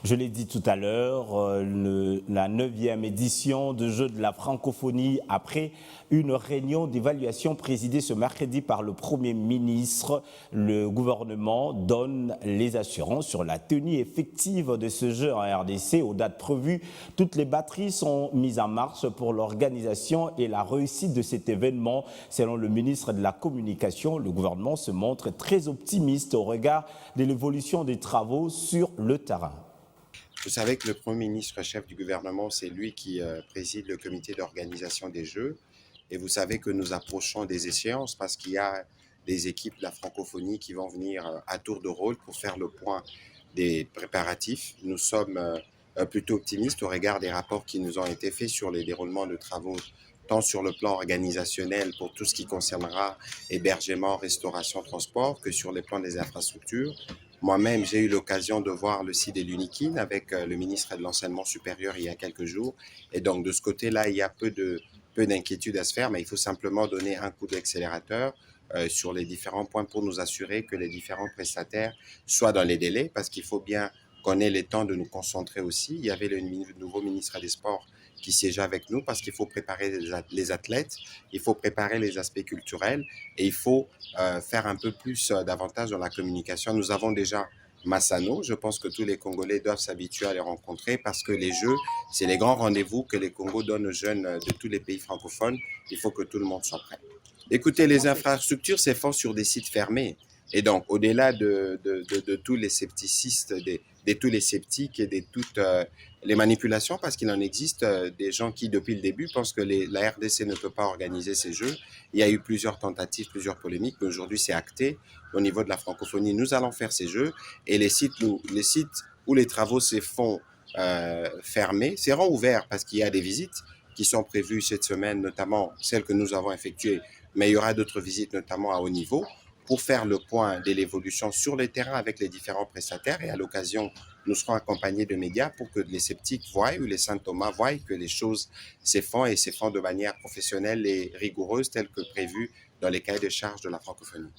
Je l'ai dit tout à l'heure, la 9e édition de Jeux de la francophonie après une réunion d'évaluation présidée ce mercredi par le Premier ministre. Le gouvernement donne les assurances sur la tenue effective de ce jeu en RDC aux dates prévues. Toutes les batteries sont mises en marche pour l'organisation et la réussite de cet événement. Selon le ministre de la Communication, le gouvernement se montre très optimiste au regard de l'évolution des travaux sur le terrain. Vous savez que le Premier ministre, chef du gouvernement, c'est lui qui préside le comité d'organisation des Jeux. Et vous savez que nous approchons des échéances parce qu'il y a des équipes de la francophonie qui vont venir à tour de rôle pour faire le point des préparatifs. Nous sommes plutôt optimistes au regard des rapports qui nous ont été faits sur les déroulements de travaux, tant sur le plan organisationnel pour tout ce qui concernera hébergement, restauration, transport, que sur les plans des infrastructures. Moi-même, j'ai eu l'occasion de voir le site de l'UNIKIN avec le ministre de l'Enseignement supérieur il y a quelques jours. Et donc, de ce côté-là, il y a peu d'inquiétude à se faire, mais il faut simplement donner un coup d'accélérateur sur les différents points pour nous assurer que les différents prestataires soient dans les délais, parce qu'il faut bien qu'on ait le temps de nous concentrer aussi. Il y avait le nouveau ministre des Sports qui siégeait avec nous parce qu'il faut préparer les athlètes, il faut préparer les aspects culturels et il faut faire un peu plus davantage dans la communication. Nous avons déjà Massano, je pense que tous les Congolais doivent s'habituer à les rencontrer parce que les Jeux, c'est les grands rendez-vous que les Congos donnent aux jeunes de tous les pays francophones. Il faut que tout le monde soit prêt. Écoutez, les infrastructures s'effondrent sur des sites fermés. Et donc, au-delà de tous les scepticistes, de tous les sceptiques et de toutes les manipulations, parce qu'il en existe des gens qui, depuis le début, pensent que la RDC ne peut pas organiser ces Jeux. Il y a eu plusieurs tentatives, plusieurs polémiques, mais aujourd'hui, c'est acté. Au niveau de la francophonie, nous allons faire ces Jeux. Et les sites où les travaux se font fermés seront ouverts parce qu'il y a des visites qui sont prévues cette semaine, notamment celles que nous avons effectuées, mais il y aura d'autres visites, notamment à haut niveau, pour faire le point de l'évolution sur le terrain avec les différents prestataires. Et à l'occasion, nous serons accompagnés de médias pour que les sceptiques voient ou les Saint Thomas voient que les choses se font et se font de manière professionnelle et rigoureuse, telle que prévue dans les cahiers de charges de la francophonie.